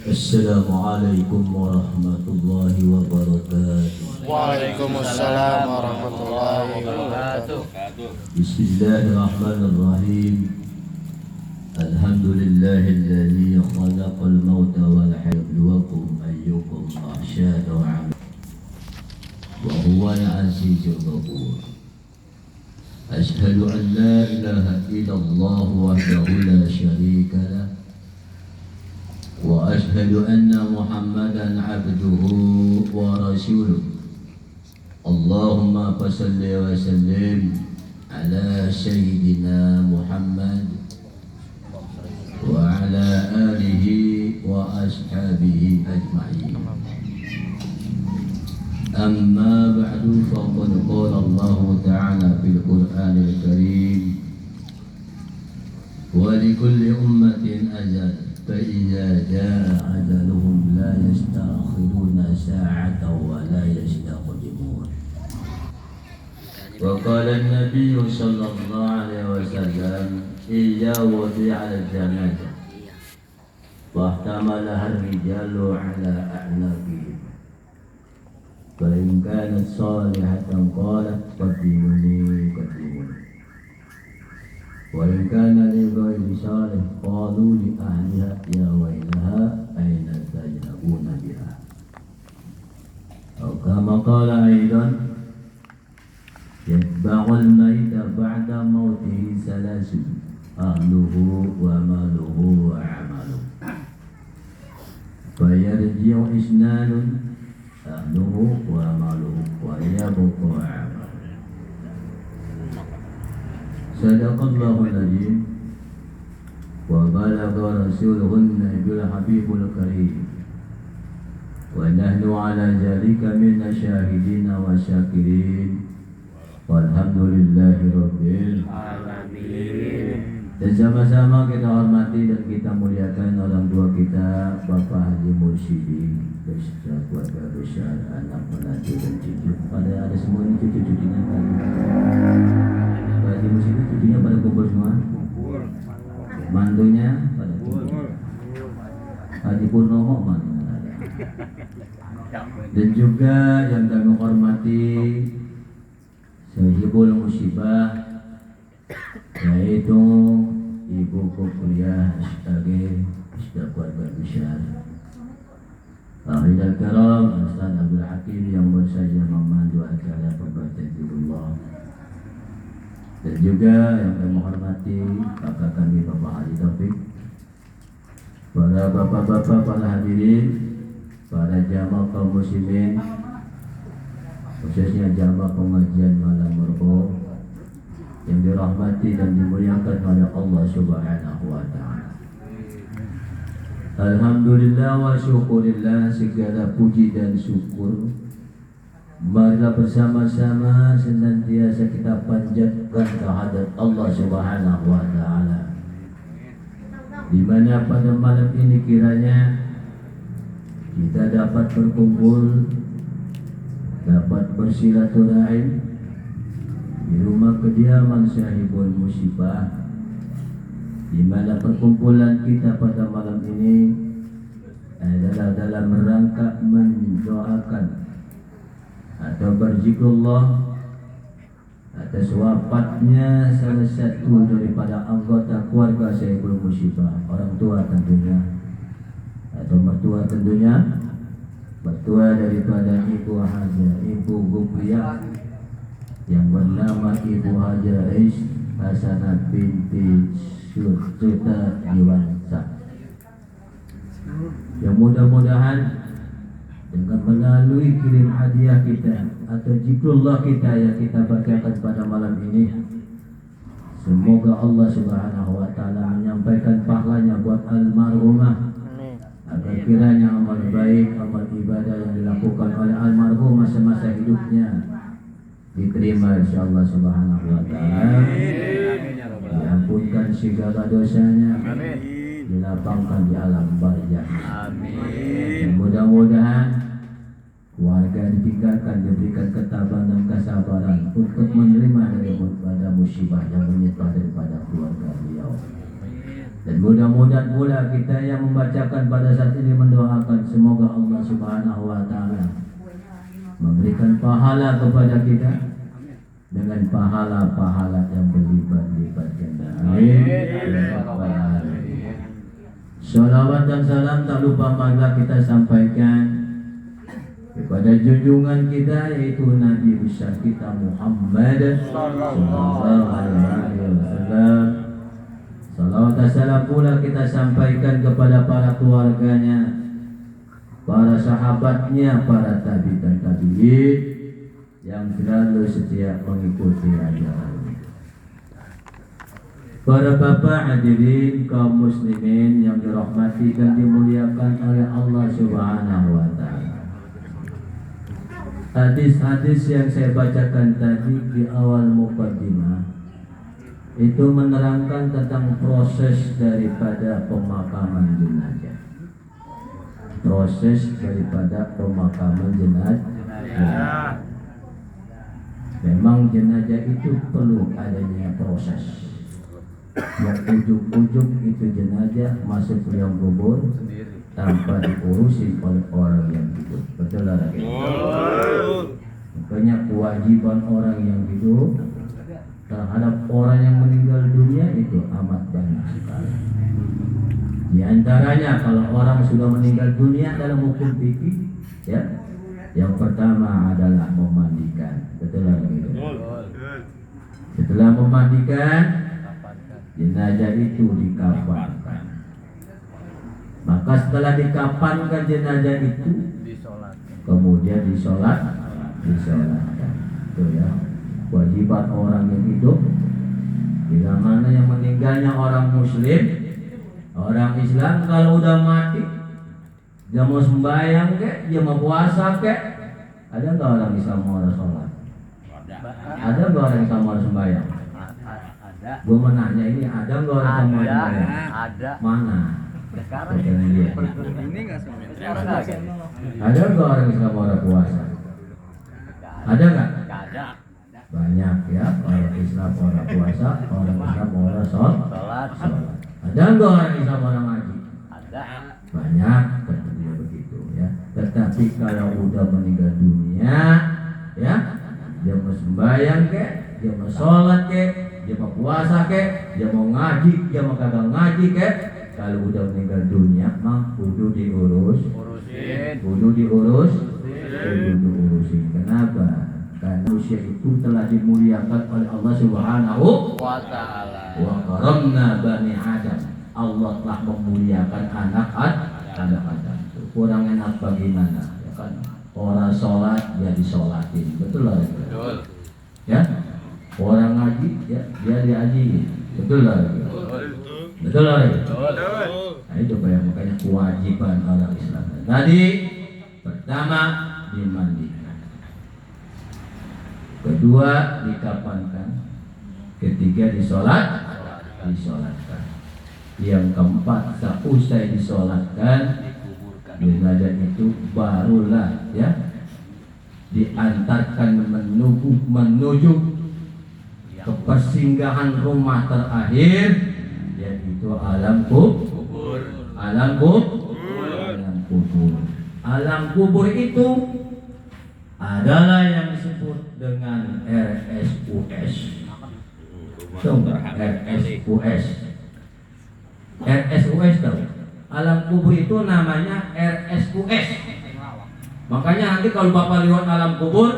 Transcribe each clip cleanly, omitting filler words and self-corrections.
Assalamualaikum warahmatullahi wabarakatuh. Waalaikumsalam warahmatullahi wabarakatuh. Bismillahirrahmanirrahim. Alhamdulillahilladzi khalaqal mauta wal hayata liyabluwakum ayyukum ahsanu amala wa huwal azizul ghafur. Ashhadu an la ilaha illallah wahdahu la syarika lah wa ashhadu anna Muhammadan abduhu wa rasuluh. Allahumma salli wa sallim ala sayyidina Muhammad wa ala alihi wa ashabihi ajma'in. Amma ba'du, faqad qala Allah ta'ala fil Qur'anil Karim wa likulli ummatin ajal فإذا جاء أجلهم لا يستأخرون ساعة ولا يستقدمون. وقال النبي صلى الله عليه وسلم إذا وضع الجنازة واحتملها الرجال على أعناقهم فإن كانت صالحة قالت قدموني قدموني وإن كان لغير صالح قالوا لأهلها يا ويلها أين تذهبون بها. أو كما قال أيضا يتبع الميت بعد موته ثلاث أهله وماله وعمله فيرجع اثنان أهله وماله ويبقى عمله. Sadaqallahul azim wa balagha rasuluhun nabiyul habibul karim wa nahnu ala zalika minna syahidina wa syakirin walhamdulillahi rabbil alamin. Dan sama-sama kita hormati dan kita muliakan orang tua kita, Bapak Haji Mursyidin beserta keluarga besar, anak menantu dan cucu. Pada ada semua ini cucu-cucunya kan? Haji Mursyidin cucunya pada kumpul semua? Kumpul. Mantunya pada kumpul. Haji Purnomo mana? Dan juga yang kami hormati Sahibul Musibah, yaitu Ibu Kuliah STG Ustaz Keluarga Besar Ahli Al-Karam Ustaz Abdul Hakim yang bersaja memandu acara pembacaan Zikrullah. Dan juga yang kami hormati kakak kami Bapak Ali Taufik, para bapak-bapak, para hadirin, para jamaah kaum muslimin, khususnya jamaah pengajian malam merko yang dirahmati dan dimuliakan oleh Allah Subhanahu wa ta'ala. Alhamdulillah wa syukurillah, segala puji dan syukur marilah bersama-sama senantiasa kita panjatkan kehadirat Allah Subhanahu wa ta'ala, di mana pada malam ini kiranya kita dapat berkumpul, dapat bersilaturahim di rumah kediaman Sahibul Musibah, di mana perkumpulan kita pada malam ini adalah dalam rangka mendoakan atau berzikrullah atas wafatnya salah satu daripada anggota keluarga Sahibul Musibah, orang tua tentunya atau mertua tentunya, mertua daripada Ibu Haja, Ibu Gupriah yang bernama Ibu Haja Hasanah binti Surta Iwansa, yang mudah-mudahan dengan melalui kirim hadiah kita atau zikrullah kita yang kita bacakan pada malam ini, semoga Allah Subhanahu wa ta'ala menyampaikan pahalanya buat almarhumah, agar kiranya amal baik, amal ibadah yang dilakukan oleh almarhumah semasa hidupnya diterima insyaallah Subhanahu wa ta'ala, diampunkan segala dosanya, dilapangkan di alam barzakh. Amin. Mudah-mudahan warga ditinggalkan diberikan ketabahan dan kesabaran untuk menerima daripada musibah yang menimpa daripada keluarga beliau. Dan mudah-mudahan pula kita yang membacakan pada saat ini mendoakan semoga Allah Subhanahu wa taala memberikan pahala kepada kita dengan pahala-pahala yang berlipat-lipat ganda. Amin. Salawat dan salam tak lupa marilah kita sampaikan kepada junjungan kita yaitu Nabi besar kita Muhammad sallallahu alaihi wasallam. Salawat dan salam pula kita sampaikan kepada para keluarganya, para sahabatnya, para tabi dan tabi'in yang selalu setia mengikuti ajaran. Para bapak hadirin kaum muslimin yang dirahmati dan dimuliakan oleh Allah Subhanahu wa taala. Hadis-hadis yang saya bacakan tadi di awal muqaddimah itu menerangkan tentang proses daripada pemakaman jenazah. Proses daripada pemakaman jenazah. Memang jenazah itu perlu adanya proses. Yang ujung-ujung itu jenazah masuk ke liang kubur tanpa diurusi oleh orang yang hidup. Betul tak? Makanya kewajiban orang yang hidup terhadap orang yang meninggal dunia itu amat banyak sekali. Di antaranya kalau orang sudah meninggal dunia dalam hukum fikih, ya, yang pertama adalah memandikan. Betul tak? Setelah memandikan, jenazah itu dikafankan. Maka setelah dikafankan jenazah itu, kemudian disolatkan. Itu ya, kewajiban orang yang hidup. Bila mana yang meninggalnya orang muslim, orang Islam, kalau udah mati, dia mau sembahyang kek, dia mau puasa kek, ada nggak orang Islam mau ada sholat? Ada nggak orang Islam mau ada sembahyang? Ada. Gue menanya ini ada nggak orang Islam mau ada sembahyang? Ada. Mana? Sekarang Ini nggak semua. Ada nggak orang Islam mau ada puasa? Ada nggak? ada. Banyak ya, orang Islam orang puasa, orang Islam orang Sholat. Ada nggak orang Islam orang ngaji? Ada. Banyak, tentunya begitu ya. Tetapi kalau udah meninggal dunia, ya, dia mau sembahyang kek, dia mau sholat kek, dia mau puasa kek, dia mau ngaji, dia mau kagak ngaji kek, kalau udah meninggal dunia, mah kudu diurus, kudu diurusin. Kenapa? Karena manusia itu telah dimuliakan oleh Allah Subhanahu Wa ta'ala. wa karamna bani Adam. Allah telah memuliakan anak Adam. Kurang enak bagaimana? Ya kan? Orang sholat dia disolatin, betul lah. Betul. Ya, orang ngaji ya dia diaji, betul lah. Betul lah. Nah itu makanya kewajiban orang Islam. Tadi pertama dimandikan. Kedua dikafankan, ketiga disolatkan. Yang keempat seusai disolatkan, jenazah itu barulah ya diantarkan menuju ke persinggahan rumah terakhir, yaitu alam kubur. Alam kubur itu adalah yang disebut dengan RSUS. RSUS tahu? Alam kubur itu namanya RSUS. Makanya nanti kalau Bapak lihat alam kubur,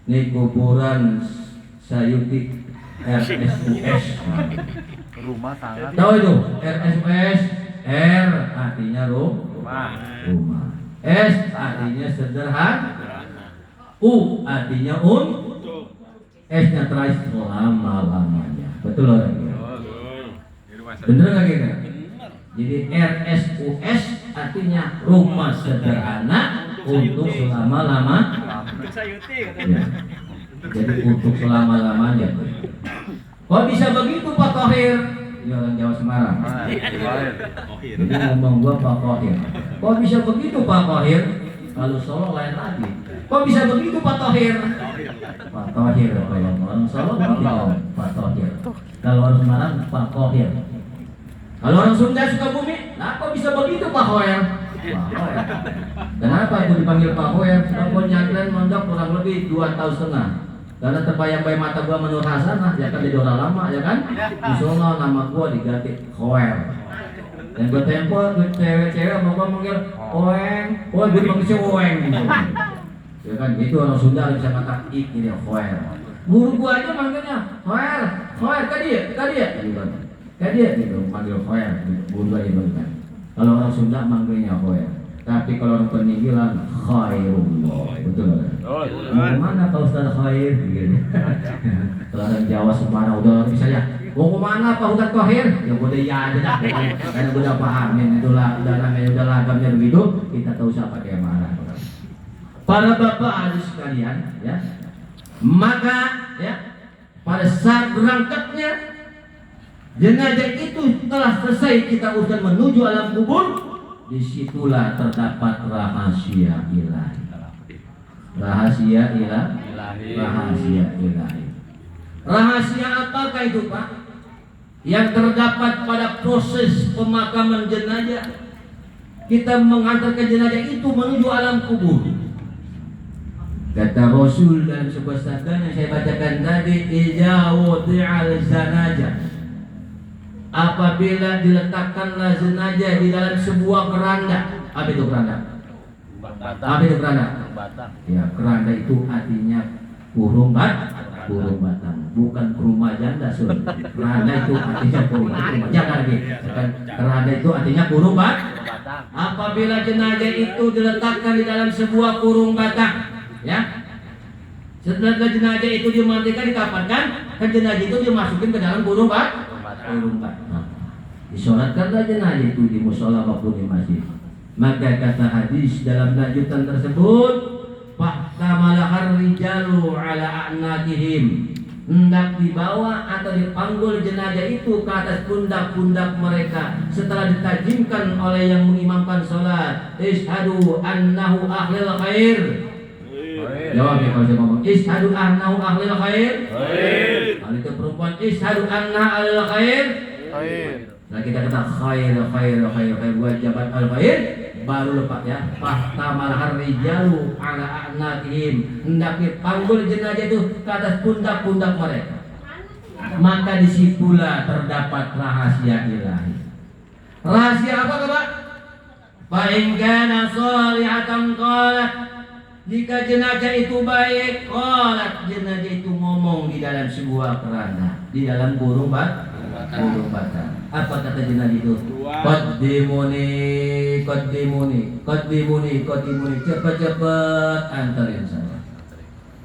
ini kuburan Sayuti RSUS. Rumah sangat. Tahu itu RSUS? R artinya rumah. S artinya sederhana. U artinya S-nya terakhir selama-lamanya. Betul orang ya? Bener nggak kira? Jadi RSUS artinya rumah sederhana untuk selama-lama. Ya. Jadi untuk selama-lamanya. Kok bisa begitu Pak Tohir? Ini orang Jawa Semarang. Jadi ngomong gua Pak Tohir. Kok bisa begitu Pak Tohir? Kalau Solo lain lagi. Kok bisa begitu Pak Tohir? Pak Tohir kalau orang Solo Pak Tohir. Kalau orang Semarang Pak Tohir. Kalau orang Sunda Sukabumi, kenapa bisa begitu Pak Hoer? Kenapa aku dipanggil Pak Hoer? Sebab nyantren mondok kurang lebih 2 tahun setengah. Karena terbayang-bayang mata gua menurut Hasanah, ya kan jadi orang lama, ya kan? Di sono nama gua diganti Hoer. Dan gue tempo, cewek-cewek mau gua manggil Oeng, gue panggil Oeng gitu. Ya kan, itu orang Sunda bisa kata ik ini Hoer. Guru gua aja manggilnya Hoer, Hoer tadi ya, gitu, manggil Hoer, guru gua itu kan. Kalau orang Sunda manggilnya Hoer. Tapi kalau orang peninggilan Khairullah, betul kan? Mau kemana Pak Ustaz Khair? Gitu. Kalau orang Jawa Semarang udah misalnya, mau kemana Pak Ustaz Khair? Ya udah ya aja dah, karena udah pahamin itulah, udah namanya udah lagamnya begitu, kita tahu siapa yang marah. Para bapak harus sekalian, ya, maka ya pada saat berangkatnya jenazah itu telah selesai kita urusan menuju alam kubur. Disitulah terdapat rahasia ilahi. Rahasia ilahi. Rahasia ilahi. Rahasia apakah itu Pak? Yang terdapat pada proses pemakaman jenazah. Kita mengantarkan jenazah itu menuju alam kubur. Kata Rasul dalam sebuah sabda yang saya bacakan tadi, "Idza wudi'al zanajah." Apabila diletakkanlah jenazah di dalam sebuah keranda. Apa itu keranda? Apa itu keranda? Ya, keranda itu artinya kurung batang, bukan rumah janda. Keranda itu artinya kurung janda lagi. Keranda itu artinya kurung batang. Apabila jenazah itu diletakkan di dalam sebuah kurung batang, ya. Setelah jenazah itu dimandikan, dikafankan, kan jenazah itu dimasukin ke dalam kurung batang. Disolatkanlah jenazah itu di musola maupun di masjid. Maka kata hadis dalam lanjutan tersebut, fahtamalahar rijalu ala a'naqihim, hendak dibawa atau dipanggul jenazah itu ke atas pundak-pundak mereka setelah ditajimkan oleh yang mengimamkan sholat. Ishadu annahu ahlil khair. Jawab ya kalau saya ngomong ishadu annahu ahlil khair. Kalau itu perempuan ishadu anna ahlil khair. Nah kita kata khair wajabat al khair, baru lepas ya. Fahtamalahar rijalu ala a'naqihim, hendak dipanggul jenazah itu ke atas pundak-pundak mereka. Maka disitulah terdapat rahasia ilahi. Rahasia apa Pak? Fa in kana shalihatan qalat, jika jenazah itu baik, qalat, jenazah itu ngomong di dalam sebuah keranda, di dalam kurung batang. Apa kata jenazah itu? Qaddimuni, cepat-cepat antarin saya.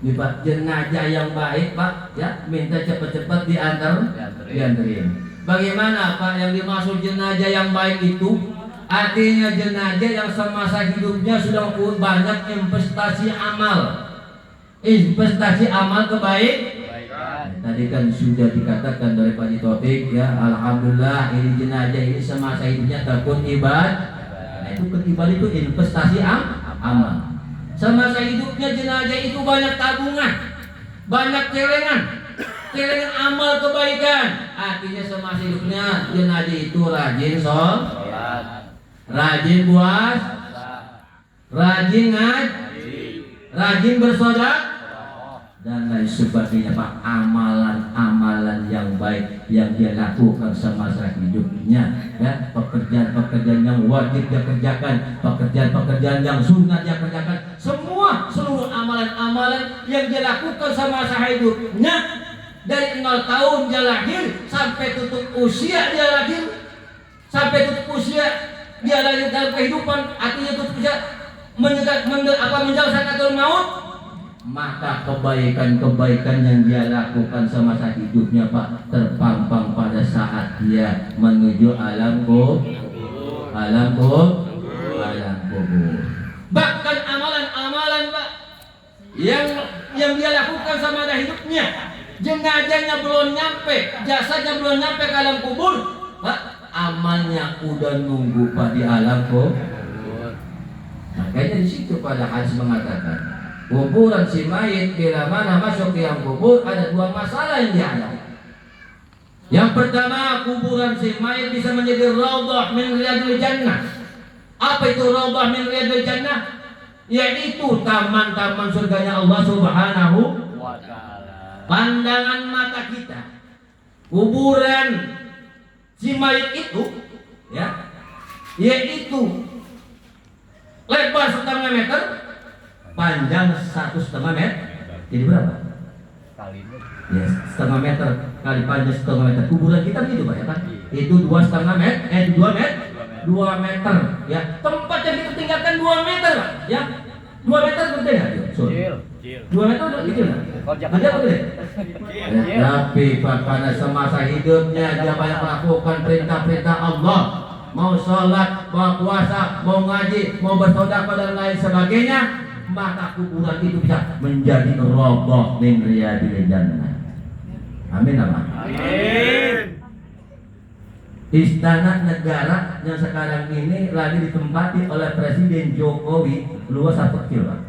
Ini Pak, jenazah yang baik Pak, ya, minta cepat-cepat diantarin. Bagaimana Pak yang dimaksud jenazah yang baik itu? Artinya jenazah yang semasa hidupnya sudah banyak investasi amal kebaikan. Tadi kan sudah dikatakan dari Pak Taufik ya, alhamdulillah ini jenazah ini semasa hidupnya terkun ibadah. Nah, itu ibadah itu investasi amal. Semasa hidupnya jenazah itu banyak tabungan, banyak celengan amal kebaikan. Artinya semasa hidupnya jenazah itu rajin sholat, rajin puasa, rajin ngaji, rajin bersedekah dan lain sebagainya Pak. Amalan-amalan yang baik yang dia lakukan semasa hidupnya, ya, pekerjaan-pekerjaan yang wajib dia kerjakan, pekerjaan-pekerjaan yang sunnah dia kerjakan, seluruh amalan-amalan yang dia lakukan semasa hidupnya, dari 0 tahun dia lahir sampai tutup usia dia lahir, sampai tutup usia dia lahir dalam kehidupan, artinya tutup usia menjelaskan maut. Maka kebaikan-kebaikan yang dia lakukan semasa hidupnya Pak terpampang pada saat dia menuju alam kubur. Bahkan amalan-amalan Pak yang dia lakukan semasa hidupnya, jenazahnya belum nyampe, jasadnya belum nyampe ke alam kubur, Pak, amalnya udah nunggu Pak di alam kubur. Makanya di situ pada hadis mengatakan, kuburan si mayit bila mana masuk ke yang kubur ada 2 masalah yang dihadapi. Yang pertama, kuburan si mayit bisa menjadi raudhah min riyadil jannah. Apa itu raudhah min riyadil jannah? Yaitu taman-taman surganya Allah Subhanahu wa ta'ala. Pandangan mata kita, kuburan si mayit itu, ya, yaitu lebar 1,5 meter, panjang 1,5 meter. Jadi berapa? Kali ini. Ya, 1,5 meter kali panjang 1,5 meter. Kuburan kita begitu Pak ya kan? Itu 2,5 meter, 2 meter, 2 meter. Ya, tempat yang kita tinggalkan 2 meter Pak. Ya, 2 meter gede nggak? Kecil. 2 meter udah kecil nggak? Kalau Gede Jakarta apa gede? Ya, tapi Pak, karena semasa hidupnya dia banyak melakukan perintah-perintah Allah. Mau sholat, mau puasa, mau ngaji, mau bersedekah dan lain sebagainya, maka kuburan itu bisa menjadi raudhah min riyadil jannah. Amin apa? Amin. Istana negara yang sekarang ini lagi ditempati oleh Presiden Jokowi, luas atau kecil Pak?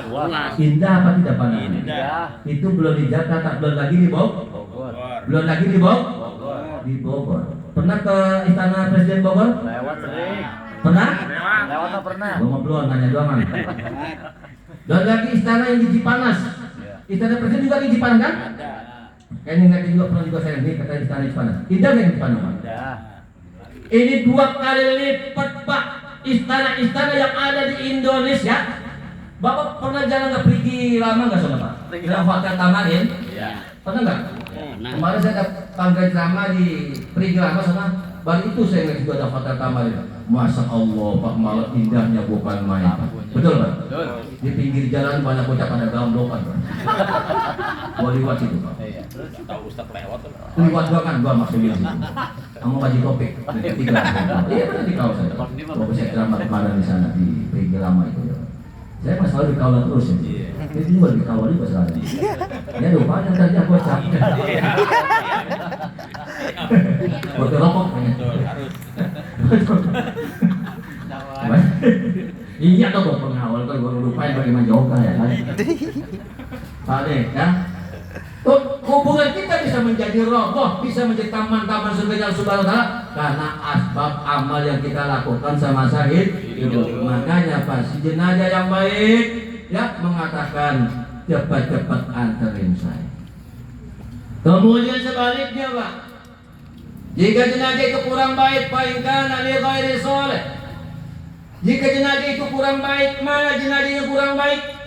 Luas. Indah apa tidak pandangannya? Indah. Itu belum di Jakarta, belum lagi di Bogor. Bogor. Belum lagi di Bogor. Bogor. Di Bogor. Pernah ke Istana Presiden Bogor? Lewat sering. Pernah? Lewat nggak pernah. Gua mau belum nanya doang kan. Dan lagi istana yang di Cipanas. Istana Presiden juga di Cipanas kan? Ada. Kayaknya nggak juga pernah juga saya nih kata istana di Cipanas. Indah nggak di Cipanas Pak? Ada. Ini 2 kali lipat Pak istana-istana yang ada di Indonesia. Bapak pernah jalan ke Perigi Lama nggak saudara Pak? Perigi Yang Lama. Hotel Tamarin? Iya. Pernah nggak? Kemarin saya tanggal drama di Perigi Lama sana. Baru itu saya ngeliat juga ada Hotel Tamarin. Masya Allah Pak, malah indahnya bukan main Pak. Betul Pak? Betul. Di pinggir jalan banyak bocah pada gamblokan Pak. Gua liwat itu Pak. Iya. Terus Tahu Ustaz lewat tuh. Liwat gua kan, gua maksudnya gitu. Kamu baju topik, tiga. Iya benar di kau saya. Gua saya drama kemarin di sana di Perigi Lama itu ya. Saya mas selalu dikawal terus ya. Itu juga dikawal juga sekarang. Ya rupanya saja bocah. Botol rokok kayaknya. Iya dong buat pengawal kan gua lupain bagaimana yoga ya kan. Pade ya. Hubungan kita bisa menjadi raudhah, bisa menjadi taman-taman surga Subhanahu wa taala karena asbab amal yang kita lakukan semasa hidup. Makanya Pak, si jenazah yang baik ya mengatakan cepat-cepat anterin saya. Kemudian sebaliknya Pak, jika jenazah itu kurang baik, fa in kana li ghairi shalih. Jika jenazah itu kurang baik, mana jenazah yang kurang baik?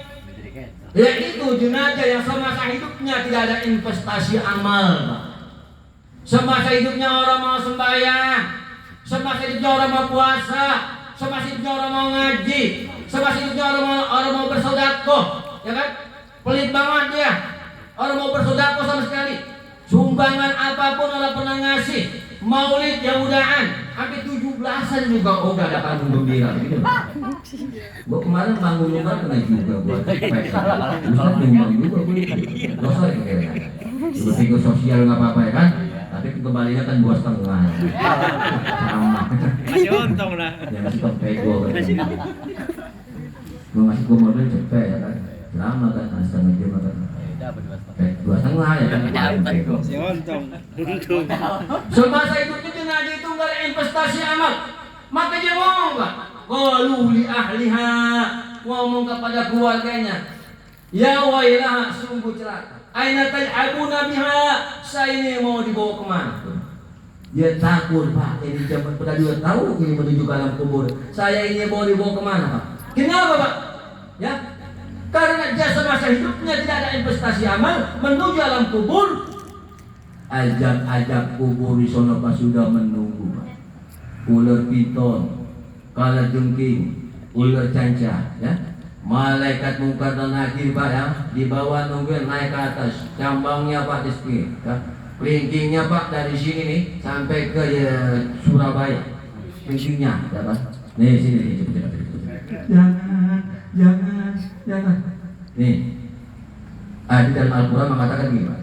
Yaitu jenazah yang semasa hidupnya tidak ada investasi amal. Semasa hidupnya orang mau sembahyang, semasa hidupnya orang mau puasa, semasa hidupnya orang mau ngaji, semasa hidupnya orang mau bersedekah, ya kan? Pelit banget dia. Orang mau bersedekah sama sekali. Sumbangan apapun orang pernah ngasih. Maulid Yahudahan hampir 17-an juga gak ada panggung gembira gitu. Gua kemarin panggung gembira kena juga buat Ustaz nyumbang juga gue. Dosa ya kayaknya. Udah pikir sosial nggak apa-apa ya kan? Tapi kembalinya kan 2,5. Sama. Masih untung lah. Yang ngasih ke pego kan. Gua ngasih modal cepet ya kan. Lama kan, setengah jam kan. dapat 2,5 ya kan. Pego. Si untung. Semasa hidupnya jenazah itu nggak ada investasi amal. Maka dia ngomong Pak, qalu li ahliha, ngomong kepada keluarganya, ya wailah, sungguh celaka. Aina taj'abuna biha, saya ini mau dibawa kemana? Dia takut Pak, ini zaman pada juga tahu ini menuju ke alam kubur. Saya ini mau dibawa kemana Pak? Kenapa Pak? Ya, karena dia semasa hidupnya tidak ada investasi amal menuju alam kubur. Ajab-ajab kubur di sana Pak sudah menunggu Pak. Ular piton, kalajengking, ular canca, ya. Malaikat mungkar dan nakir Pak ya, di bawah nungguin naik ke atas, cambangnya Pak di sini, ya. Kelingkingnya Pak dari sini nih sampai ke ya, Surabaya, kelingkingnya, ya Pak. Nih sini, cepet. Jangan. Nih, di dalam Al-Quran mengatakan gini Pak.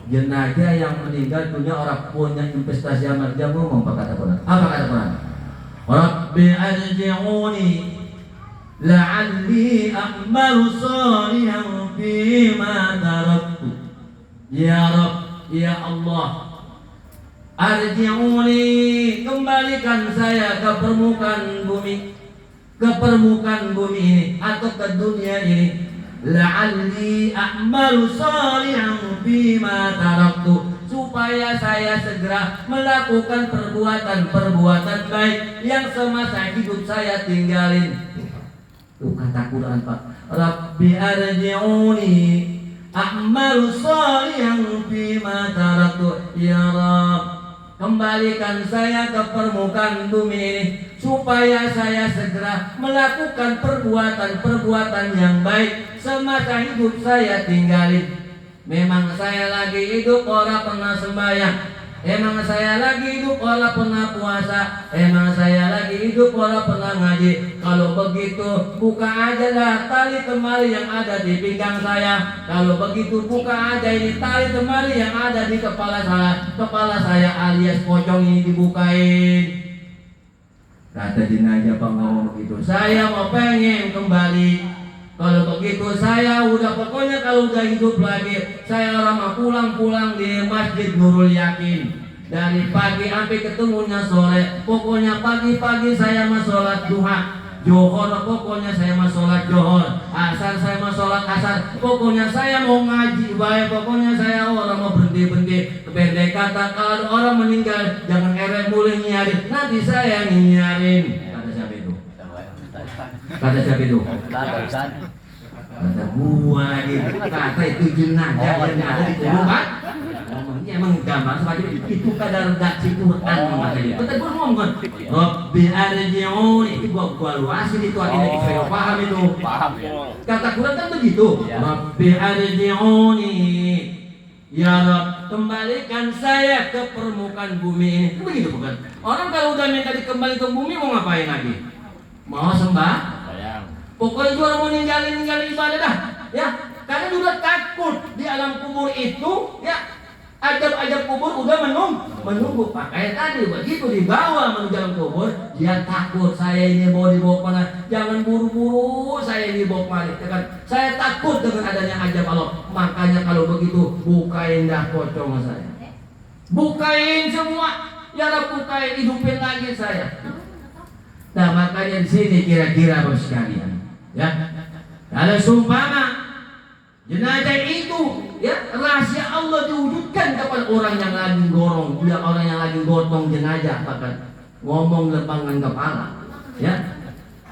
Jenazah yang meninggal punya orang punya investasi amal, dia ngomong apa kata Quran? Apa kata Quran? Rabbi arji'uni la'alli a'malu shalihan fima taraktu. Ya Rabb, ya Allah, arji'uni, kembalikan saya ke permukaan bumi, ini atau ke dunia ini. La'alli a'malu shalihan bima taraktu, supaya saya segera melakukan perbuatan baik yang semasa hidup saya tinggalin. Tuh kata Quran Pak, Rabbi arji'uni a'malu shalihan bima taraktu. Ya Rabb, kembalikan saya ke permukaan bumi ini, supaya saya segera melakukan perbuatan yang baik semasa hidup saya tinggalin. Memang saya lagi hidup orang pernah sembahyang, emang saya lagi hidup orang pernah puasa, emang saya lagi hidup orang pernah ngaji. Kalau begitu buka aja lah tali temali yang ada di pinggang saya. Kalau begitu buka aja ini tali temali yang ada di kepala saya alias pocong ini dibukain. Kata jenazah Pak ngomong begitu, saya mau pengen kembali. Kalau begitu saya pokoknya kalau udah hidup lagi, saya orang mau pulang di Masjid Nurul Yakin. Dari pagi sampai ketemunya sore, pokoknya pagi-pagi saya mau sholat duha, Johor pokoknya saya mau sholat Johor, asar saya mau sholat asar, pokoknya saya mau ngaji baik, pokoknya saya orang mau berhenti. Pendek kata, kalau orang meninggal jangan eret mulai nyiarin, nanti saya nyiarin. Kata siapa itu? Kata gua lagi. Kata itu jenazah yang ada di kuburan. Ngomongnya emang gambar seperti itu kadar redaksi Quran makanya. Kata gua ngomong, Rabbi arji'uni, itu gua luasin itu artinya saya paham itu. Paham. Kata Quran kan begitu. Rabbi arji'uni, ya Rabb, kembalikan saya ke permukaan bumi ini. Begitu bukan? Orang kalau udah minta dikembali ke bumi mau ngapain lagi? Mau sembah? Pokoknya juara mau ninggalin ibadah dah, ya. Karena sudah takut di alam kubur itu, ya. Ajab kubur udah menunggu. Makanya tadi begitu dibawa menuju dalam kubur, dia takut saya ini mau dibawa kemana. Jangan buru-buru saya dibawa kemana. Kan? Saya takut dengan adanya ajab Allah. Makanya kalau begitu bukain dah pocong saya. Bukain semua, ya Rabb, bukain, hidupin lagi saya. Nah makanya di sini kira-kira bos sekalian. Ya, kalau sumpama jenazah itu, ya rahasia Allah diwujudkan kepada orang yang lagi gorong, ya orang yang lagi gotong jenazah, bahkan ngomong lepangan kepala, ya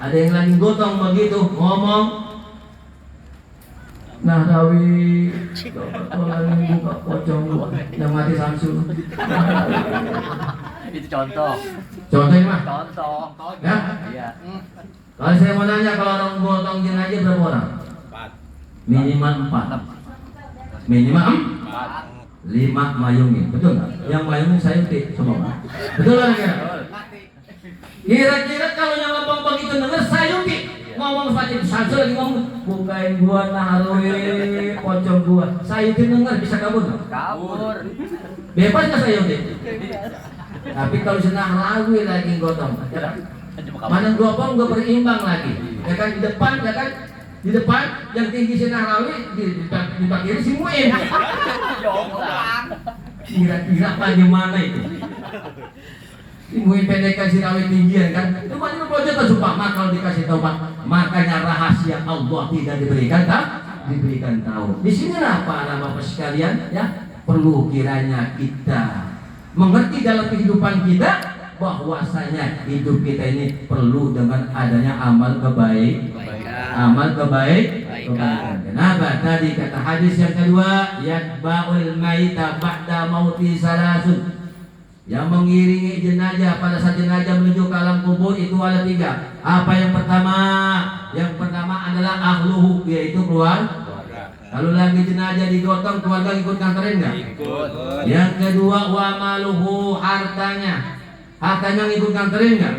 ada yang lagi gotong begitu ngomong, nah Dawi, kalau buka pocong yang mati Samsul, Itu contoh. contohnya mah, Contoh. ya. Iya. Kalau saya mau nanya, kalau orang gotong jenazah berapa orang? 4. Minimal 4. Minimal 5 mayungin, betul nggak? Yang mayungin saya utik semua. Betul nggak kira? Kira-kira kalau yang ngomong begitu dengar saya utik. Ngomong seperti Samsul lagi ngomong, bukain gua naharui pocong gua. Saya utik dengar bisa kabur nggak? Kabur. Bebas nggak saya utik? Tapi kalau senang lagu lagi gotong, mana gopong gak berimbang lagi, ya kan di depan, ya kan di depan yang tinggi si Nahrawi di kiri si Muin. Kira-kira bagaimana itu? Si Muin pendekan si Nahrawi tinggian kan? Itu mana project sumpah makal dikasih tahu Pak. Makanya rahasia Allah tidak diberikan tahu. Di sinilah para bapak sekalian, ya perlu kiranya kita mengerti dalam kehidupan kita bahwasanya hidup kita ini perlu dengan adanya amal kebaikan. Kenapa? Tadi kata hadis yang kedua, yatba'ul maita ba'da mauti salasun. Yang mengiringi jenazah pada saat jenazah menuju ke alam kubur itu ada 3. Apa yang pertama? Yang pertama adalah ahluhu, yaitu keluarga. Kalau lagi jenazah digotong, keluarga ikut nganterin nggak? Ikut. Yang kedua, wa maluhu, hartanya. Hartanya ngikut nganterin nggak?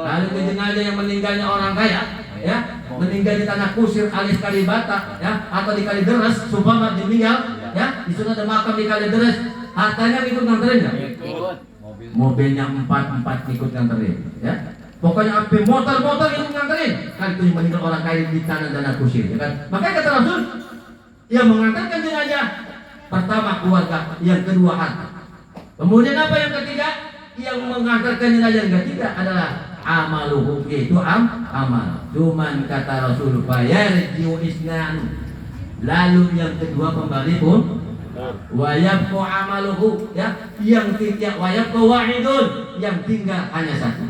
Kalau ke jenazah yang meninggalnya orang kaya, ya, meninggal di tanah kusir alias Kalibata, ya, atau di Kalideres, sumpah meninggal, ya, di sana ada makam di Kalideres, hartanya ngikut nganterin nggak? Ikut. Mobilnya 4 ikut nganterin, ya. Pokoknya sampai motor ikut nganterin. Kan itu yang meninggal orang kaya di tanah kusir, ya kan? Makanya kata Rasul, yang mengantarkan jenazah pertama keluarga, yang kedua harta. Kemudian apa yang ketiga? Yang mengantarkan nilai yang ketiga adalah amaluhu, yaitu amal. Cuman kata Rasul fayarji'u isnan. Lalu yang kedua kembali pun wayabqa amaluhu, ya, yang tinggal wayabqa wahidun, yang tinggal hanya satu.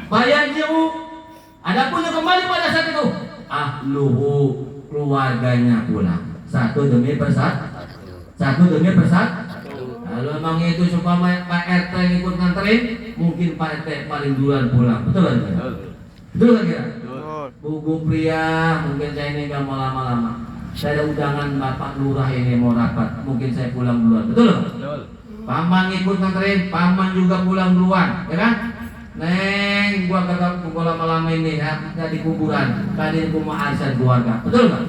Fayarji'u, adapun yang kembali pada saat itu ahluhu, keluarganya pulang. Satu demi persatu. Kalau memang itu supaya Pak RT ikut nganterin, mungkin Pak RT paling duluan pulang. Betul kan kira? Betul kan kira? Bu Pria, mungkin saya ini nggak mau lama-lama. Saya ada undangan Bapak Lurah ini mau rapat, mungkin saya pulang duluan. Betul kan? Paman ikut nganterin, paman juga pulang duluan, ya kan? Neng, gua kagak pukul lama-lama ini ya, di kuburan. Tadi gua mau arisan keluarga. Betul kan?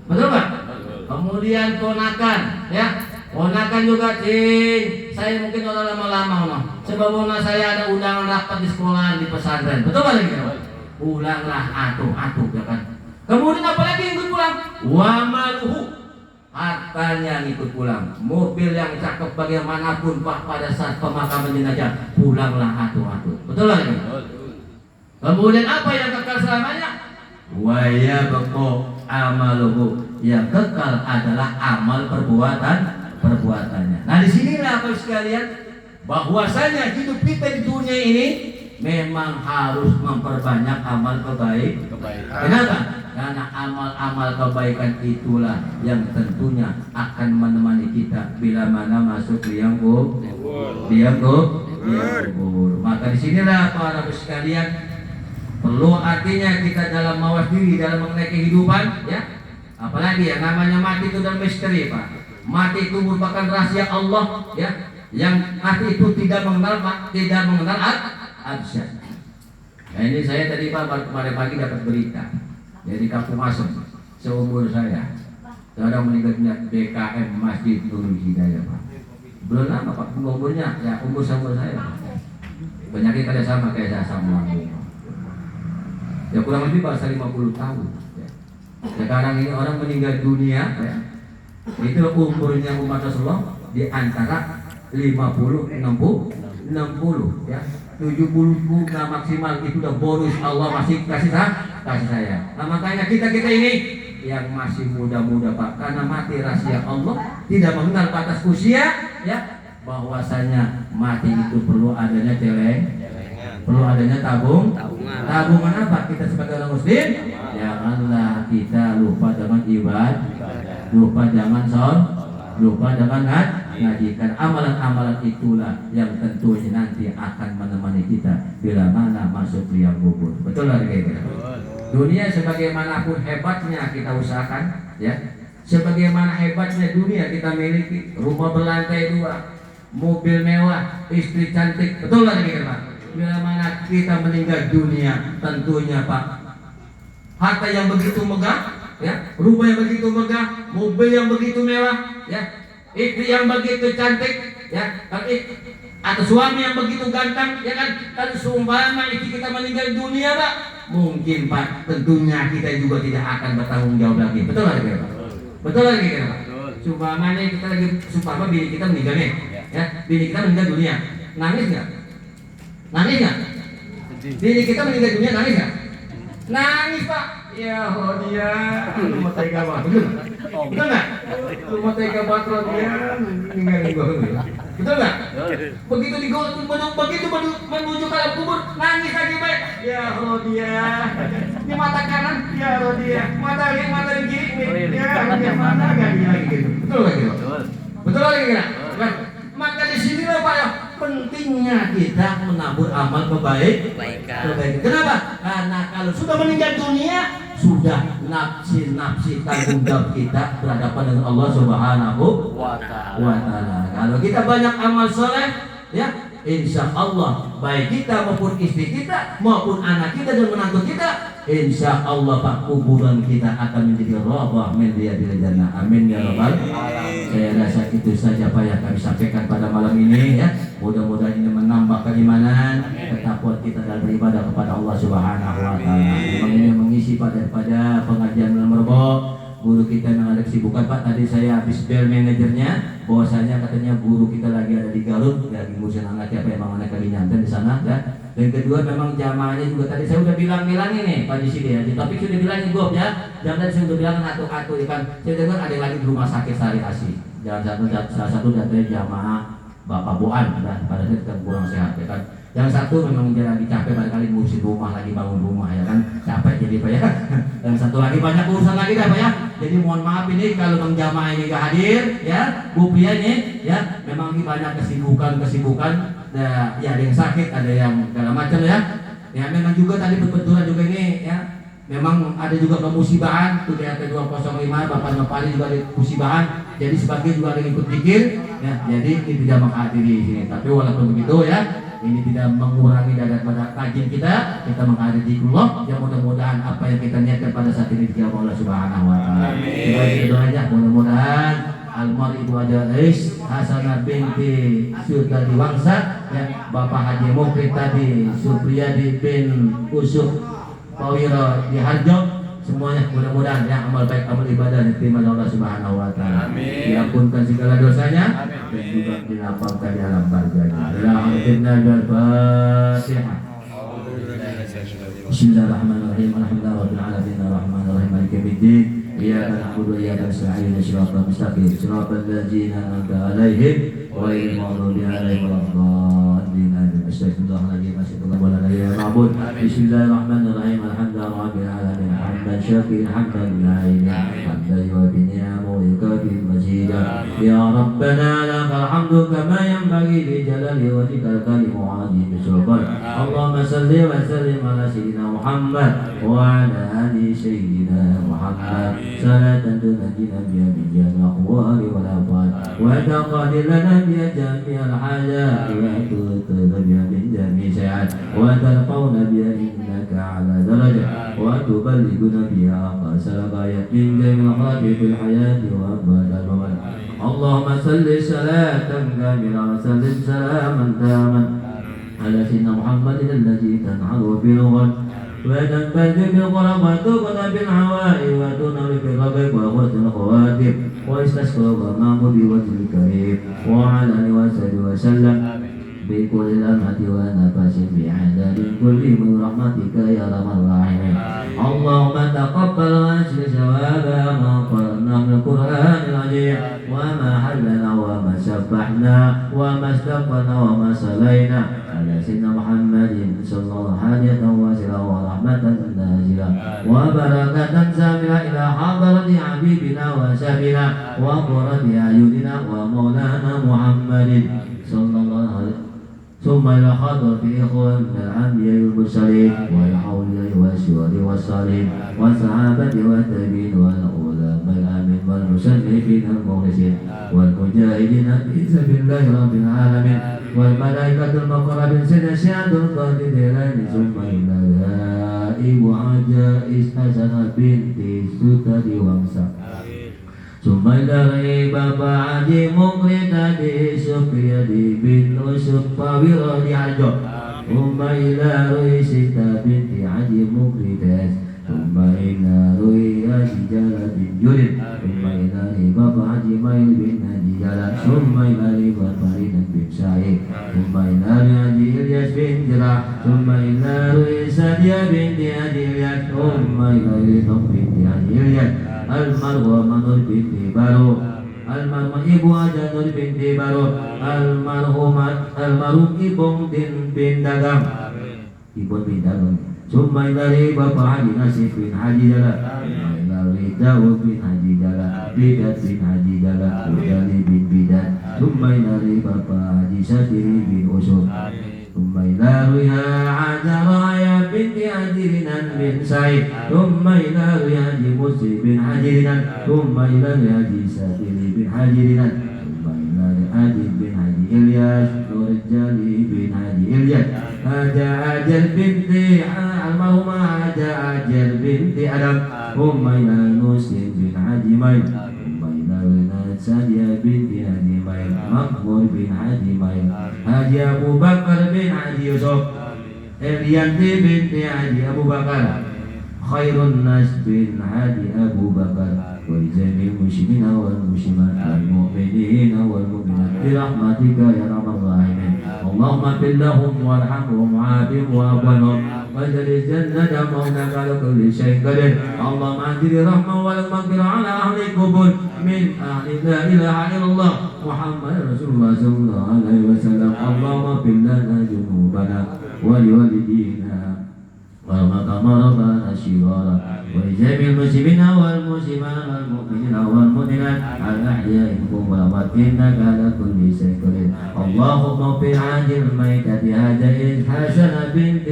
Betul kan? Kemudian ponakan, ya. Ponakan juga, cing. Saya mungkin orang lama-lama, no. Sebab saya ada undangan rapat di sekolahan di pesantren. Betul kan lagi? Pulanglah atuh, ya kan. Kemudian apalagi yang ikut pulang? Wamaluhu, hartanya yang ikut pulang. Mobil yang cakep bagaimanapun Pak pada saat pemakaman jenazah, pulanglah atuh. Betul lagi? Kemudian apa yang kekal selamanya? Wayabqa amaluhu, yang kekal adalah amal perbuatannya. Nah disinilah Bapak sekalian, bahwasanya hidup kita di dunia ini memang harus memperbanyak amal kebaikan. Kenapa? Karena amal-amal kebaikan itulah yang tentunya akan menemani kita bila mana masuk liang kubur. Maka disinilah para Bapak sekalian, perlu artinya kita dalam mawas diri dalam mengenai kehidupan, ya. Apalagi yang namanya mati itu dan misteri, Pak. Mati itu merupakan rahasia Allah, ya. Yang mati itu tidak mengenal absen. Nah ini saya tadi Pak kemarin pagi dapat berita dari Kampung Asem, seumur saya. Seorang meninggal dunia BKM Masjid Nurul Hidayah, Pak. Belum lama Pak, umurnya ya umur sama saya, Pak. Penyakit ada sama kayak saya sama. Ya kurang lebih bahasa 50 tahun. Ya. Sekarang ini orang meninggal dunia, ya. Itu umurnya umat Rasulullah di antara 50, 60, ya. 70 maksimal itu udah bonus Allah masih kasih saya. Nah makanya kita ini yang masih muda-muda Pak, karena mati rahasia Allah, tidak mengenal batas usia, ya. Bahwasanya mati itu perlu adanya perlu adanya tabungan apa? Kita sebagai orang muslim, janganlah kita lupa dengan ibadah, lupa jangan ngajikan. Amalan-amalan itulah yang tentunya nanti akan menemani kita bila mana masuk liang kubur. Betul lah kira-kira. Dunia sebagaimanapun hebatnya kita usahakan, ya. Sebagaimana hebatnya dunia kita miliki rumah berlantai 2, mobil mewah, istri cantik. Betul lah kira-kira. Bila mana kita meninggal dunia, tentunya Pak, harta yang begitu megah, ya, rumah yang begitu megah, mobil yang begitu mewah, ya, istri yang begitu cantik, ya, atau suami yang begitu ganteng, ya kan? Dan seumpama istri kita meninggal dunia, Pak, mungkin Pak, tentunya kita juga tidak akan bertanggung jawab lagi. Betul lagi, Pak? Betul lagi, Pak? Seumpama nih kita lagi, seumpama bini kita meninggal nih, ya, bini kita meninggal dunia, nangis nggak? Nangis nggak? Bini kita meninggal dunia nangis nggak? Nangis Pak. Ya dia, rumah tega banget. Betul nggak? Rumah tega banget dia ninggalin gua. Betul nggak? Begitu menuju ke alam kubur nangis lagi Pak. Ya dia. Ini mata kanan, ya dia. Mata kiri, ya mana lagi gitu. Betul lagi Pak. Betul lagi nggak? Maka di sini Pak ya, pentingnya kita menabur amal kebaikan. Kenapa? Karena kalau sudah meninggal dunia, sudah nafsi tanggung jawab kita berhadapan dengan Allah Subhanahu wa Ta'ala. Kalau kita banyak amal soleh, ya, insya Allah baik kita maupun istri kita maupun anak kita dan menantu kita, insya Allah Pak, kuburan kita akan menjadi rawdah min riyadil jannah. Amin ya rabbal alamin. Saya rasa itu saja Pak yang kami sampaikan pada malam ini, ya. Mudah-mudahan ini menambah keimanan, ketakwaan kita dalam beribadah kepada Allah Subhanahu wa Ta'ala. Memang ini mengisi pada pengajian malam Rabu. guru kita yang ada kesibukan Pak. Tadi saya habis bel manajernya, bahwasanya katanya guru kita lagi ada di Garut, lagi ngurusin anaknya apa emang anak lagi nyantai di sana ya. Dan kedua memang jamaahnya juga tadi saya udah bilang ini Pak di sini ya. Di topik sudah bilang Ibu ya. Jam tadi saya udah bilang atu ya kan. Saya dengar ada yang lagi di rumah sakit Sari Asi. Salah satu datanya jamaah Bapak Boan dan pada saat kita kurang sehat ya kan. Yang satu memang dia lagi capek barangkali ngurusin rumah lagi bangun rumah ya kan, capek jadi Pak ya. Yang satu lagi banyak urusan lagi dah Pak ya. Jadi mohon maaf ini kalau Bang Jamaah ini gak hadir ya, Bu Pia ini ya memang ini banyak kesibukan ya, ada yang sakit, ada yang segala macam ya. Ya memang juga tadi kebetulan juga ini ya. Memang ada juga kemusibahan tuh di RT 205 Bapak Nopali juga ada musibahan. Jadi sebagai juga ada yang ikut pikir ya. Jadi ini tidak menghadiri di sini. Tapi walaupun begitu ya, ini tidak mengurangi daripada rajin kita menghadiri zikrullah. Ya mudah-mudahan apa yang kita niatkan pada saat ini dijawab Allah Subhanahu wa taala. Kita doa aja mudah-mudahan almar Ibu Ais Hasanah binti Sutadi Wangsa ya, Bapak Haji Mukri tadi Supriyadi bin Usuk Pawiro di Harjo, semuanya mudah-mudahan ya amal baik, amal ibadah diterima oleh Allah Subhanahu wa taala. Diampunkan segala dosanya dan juga dilapangkan di alam barzahnya. Alhamdulillah Al-Fatihah. Bismillahirrahmanirrahim. Alhamdulillahirabbil alamin arrahmanir rahim maliki yaumiddin. Iyyaka na'budu wa iyyaka nasta'in ihdinas mustaqim siratal ladzina an'amta 'alaihim ghairil maghdubi 'alaihim waladdallin. Astagfirullahaladzim. Bismillahirrahmanirrahim. Alhamdulillahirabbil alamin hamdan syakiran hamdan lillahi hamdan yuwaffi ni'amahu wa yukafi mazidah. Ya Rabbana lakal hamdu kama yanbaghi li jalali wajhikal karimil 'azim sultan. Allahumma salli wa sallim ala sayyidina Muhammad wa ala ali sayyidina Muhammad salatan tunajjina biha min jami'il aqwali wal afat wa taqdi lana biha jami'al hajat wa tutaba biha min jami'i sayi'at wa tarfa'una biha innaka ala darajat wa tuballighuna biha aqsal ghayat min jami'il khairat fil hayati wa abadal mamat. Allahumma salli salatan kamilah wa sallim salaman taman ala sayyidina Muhammadin alladhi tan'alu bil ghad وتنفذ بالقرب وتغنى بالهواء وتنال بغضب وحسن الخواتم واستسقى الغمام بوجه الكريم وعلى اله وصحبه وسلم بكل الأمة ونفس بعدد كل من رحمتك يا أرحم الراحمين. اللهم تقبل وأجل ثواب ما قرأنا من القرآن العظيم وما حلنا وما سبحنا وما استغفرنا وما صلينا على سيدنا محمد صلى الله عليه وسلم ورحمة نازلة وبركة سامرة إلى حضرة حبيبنا وسبينا وقرة أعيننا ومولانا محمد صلى الله عليه وسلم ثم إلى حضرة إخواننا الأنبياء والمرسلين والأولياء والشهداء والصالحين والصحابة والتابعين والعلماء الآمين والمسلمين المخلصين والمجاهدين في سبيل الله رب العالمين والملائكة المقربين سيدنا الشهداء القادرين ثم إلى Ibu Ajais Hasanah binti Sutadi Wangsa. Sumai dari Bapak Haji Mukri tadi Supriyadi bin Usuk Pawiro di Harjo. Sumai dari Sita binti Haji Mukri tes. Sumai dari Haji Jala bin Jurid. Sumai dari Bapak Haji Mail bin Haji Jala. Sumai dari Bapak Rinan bin Syahid. Sumai dari Haji Ilyas bin Jerah. Sumai dari Sadia binti Haji Ilyas. Sumai dari Tom binti Haji Ilyas. Almarhum Nur binti Baru, almarhum Ibu Aja Nur binti Baru, almarhum Ibu bin Dagang, Ibu bin Dagang. Sumai dari Bapak Haji Nasif bin Haji Jala, sumai dari Dawud bin Haji Jala, Bidat bin Haji Jala, Udali bin Bidat. Sumai dari Bapak Haji Satiri bin Usuk. Sumai dari Hajara ya binti Haji Rinan bin Said. Sumai dari Haji Muslim bin Haji Rinan. Sumai dari Haji Satiri bin Haji Rinan. Sumai dari Haji bin Haji Ilyas. Nurjali bin Haji Ilyas. Haja Ajar binti almarhumah Haja Ajar binti Adam. Sumai dari Muslim bin Haji Mail. Sumai dari Sadia binti Haji Mail. Makmur bin Haji Mail. Haji Abu Bakar bin Haji Yusuf. Elianti binti Haji Abu Bakar. خير الناس بالعادي أبو بكر ولجميع المسلمين والمسلمات والمؤمنين والمؤمنات برحمتك يا أرحم الراحمين اللهم اغفر لهم وارحمهم وعافهم واعف عنهم واجعل الجنة مولاك على كل شيء قدير اللهم أنزل رحمة والمغفرة على أهل القبور من أهل لا إله إلا الله محمد رسول الله صلى الله عليه وسلم اللهم اغفر لنا ذنوبنا ولوالدينا ومرضانا الشرارى ولجميع المسلمين والمسلمات والمؤمنين والمؤمنات الأحياء منكم والأموات إنك على كل شيء قدير اللهم في عاجل الميتة هذه حسنة بنت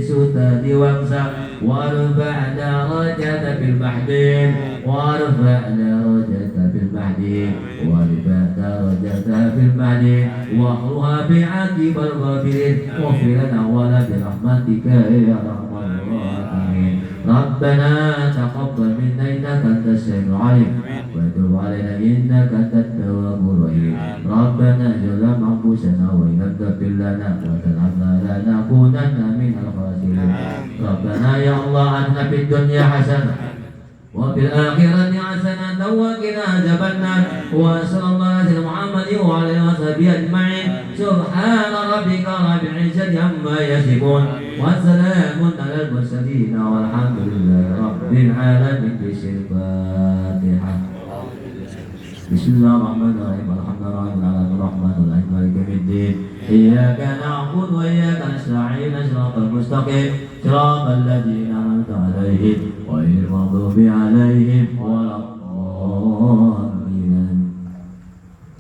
سداد وامسح وارفع درجة في المحدين وارفع درجة في المحدين وارفع درجتها في المحدين واحرها بعاقب الغافلين واغفر لنا ولا برحمتك يا رحمن الراحمين ربنا تقبل منا إنك أنت السميع العليم وتب علينا إنك أنت التواب الرحيم ربنا ظلمنا أنفسنا وإن لم تغفر لنا وترحمنا لنكونن من الخاسرين ربنا يا الله آتنا في الدنيا حسنة وفي الآخرة حسنة وقنا عذاب النار وصلى الله على محمد وعلى آله وصحبه أجمعين سبحان ربك رب العزة عما يصفون وسلام على المرسلين والحمد لله رب العالمين الفاتحة بسم الله الرحمن الرحيم الحمد لله الرحمن الرحيم مالك يوم الدين إياك نعبد وإياك نستعين صراط المستقيم صراط الذين أنعمت عليهم غير المغضوب عليهم ولا الضالين